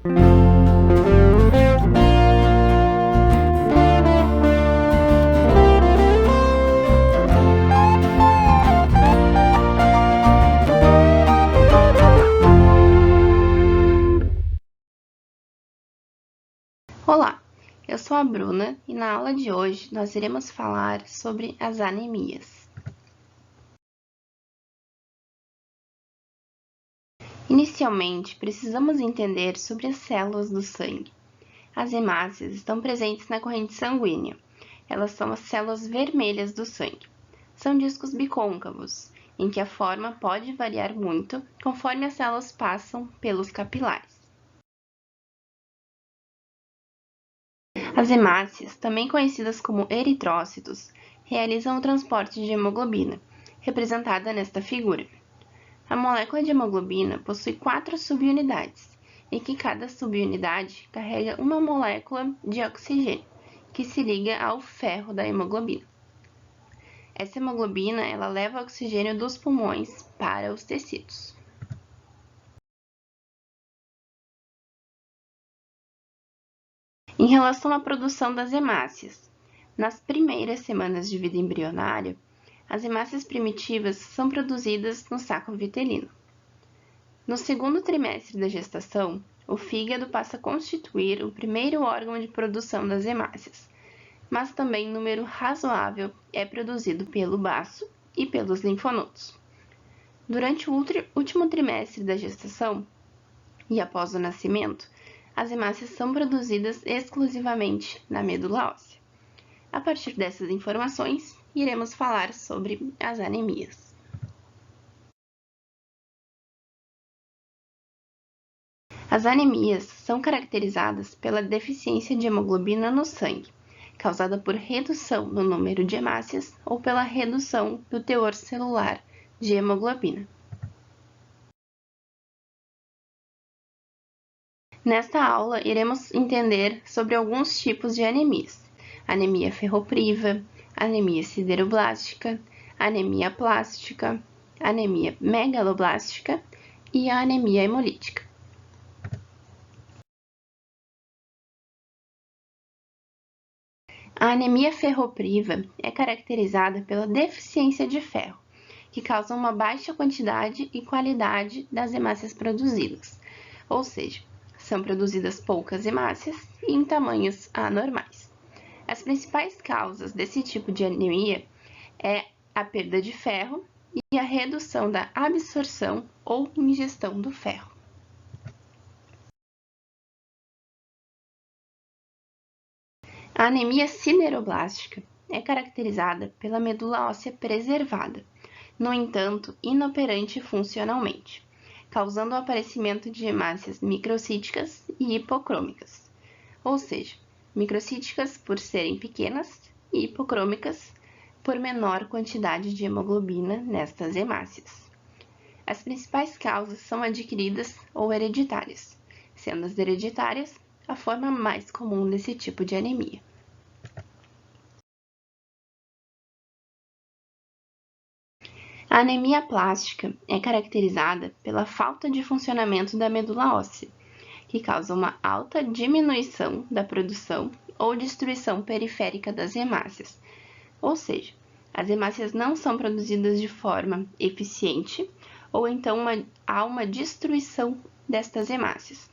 Olá, eu sou a Bruna e na aula de hoje nós iremos falar sobre as anemias. Inicialmente, precisamos entender sobre as células do sangue. As hemácias estão presentes na corrente sanguínea. Elas são as células vermelhas do sangue. São discos bicôncavos, em que a forma pode variar muito conforme as células passam pelos capilares. As hemácias, também conhecidas como eritrócitos, realizam o transporte de hemoglobina, representada nesta figura. A molécula de hemoglobina possui 4 subunidades, em que cada subunidade carrega uma molécula de oxigênio, que se liga ao ferro da hemoglobina. Essa hemoglobina ela leva oxigênio dos pulmões para os tecidos. Em relação à produção das hemácias, nas primeiras semanas de vida embrionária, as hemácias primitivas são produzidas no saco vitelino. No segundo trimestre da gestação, o fígado passa a constituir o primeiro órgão de produção das hemácias, mas também número razoável é produzido pelo baço e pelos linfonodos. Durante o último trimestre da gestação e após o nascimento, as hemácias são produzidas exclusivamente na medula óssea. A partir dessas informações, iremos falar sobre as anemias. As anemias são caracterizadas pela deficiência de hemoglobina no sangue, causada por redução no número de hemácias ou pela redução do teor celular de hemoglobina. Nesta aula, iremos entender sobre alguns tipos de anemias: anemia ferropriva, anemia sideroblástica, anemia plástica, anemia megaloblástica e a anemia hemolítica. A anemia ferropriva é caracterizada pela deficiência de ferro, que causa uma baixa quantidade e qualidade das hemácias produzidas, ou seja, são produzidas poucas hemácias e em tamanhos anormais. As principais causas desse tipo de anemia é a perda de ferro e a redução da absorção ou ingestão do ferro. A anemia sideroblástica é caracterizada pela medula óssea preservada, no entanto, inoperante funcionalmente, causando o aparecimento de hemácias microcíticas e hipocrômicas, ou seja, microcíticas por serem pequenas e hipocrômicas por menor quantidade de hemoglobina nestas hemácias. As principais causas são adquiridas ou hereditárias, sendo as hereditárias a forma mais comum desse tipo de anemia. A anemia plástica é caracterizada pela falta de funcionamento da medula óssea, que causa uma alta diminuição da produção ou destruição periférica das hemácias, ou seja, as hemácias não são produzidas de forma eficiente ou então há uma destruição destas hemácias.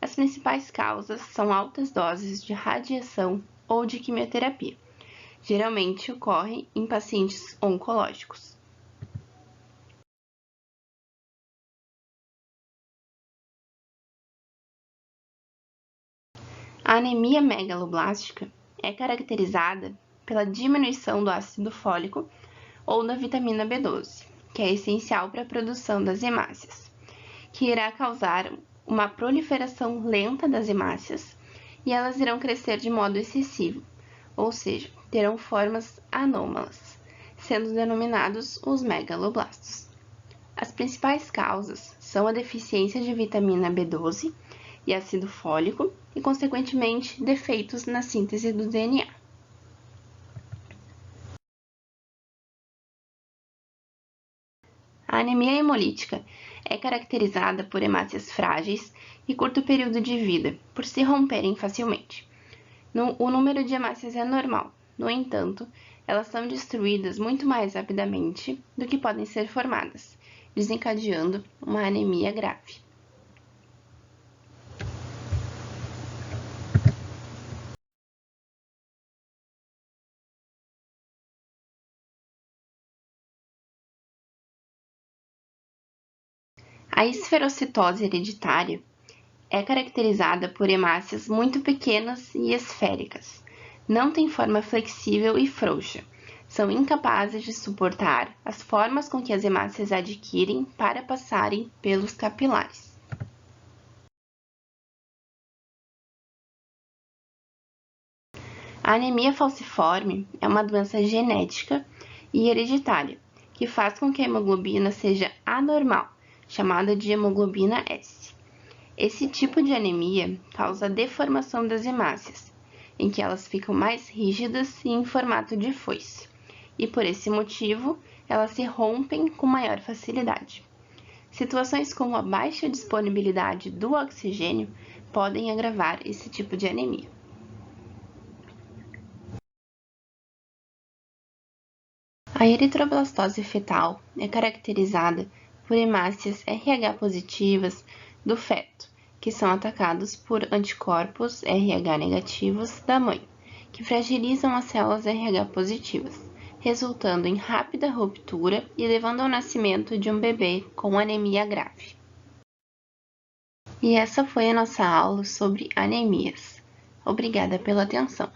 As principais causas são altas doses de radiação ou de quimioterapia. Geralmente ocorrem em pacientes oncológicos. A anemia megaloblástica é caracterizada pela diminuição do ácido fólico ou da vitamina B12, que é essencial para a produção das hemácias, que irá causar uma proliferação lenta das hemácias e elas irão crescer de modo excessivo, ou seja, terão formas anômalas, sendo denominados os megaloblastos. As principais causas são a deficiência de vitamina B12 e ácido fólico e, consequentemente, defeitos na síntese do DNA. A anemia hemolítica É caracterizada por hemácias frágeis e curto período de vida, por se romperem facilmente. O número de hemácias é normal, no entanto, elas são destruídas muito mais rapidamente do que podem ser formadas, desencadeando uma anemia grave. A esferocitose hereditária é caracterizada por hemácias muito pequenas e esféricas. Não tem forma flexível e frouxa. São incapazes de suportar as formas com que as hemácias adquirem para passarem pelos capilares. A anemia falciforme é uma doença genética e hereditária que faz com que a hemoglobina seja anormal, chamada de hemoglobina S. Esse tipo de anemia causa a deformação das hemácias, em que elas ficam mais rígidas e em formato de foice, e por esse motivo elas se rompem com maior facilidade. Situações como a baixa disponibilidade do oxigênio podem agravar esse tipo de anemia. A eritroblastose fetal é caracterizada por hemácias Rh positivas do feto, que são atacados por anticorpos Rh negativos da mãe, que fragilizam as células Rh positivas, resultando em rápida ruptura e levando ao nascimento de um bebê com anemia grave. E essa foi a nossa aula sobre anemias. Obrigada pela atenção.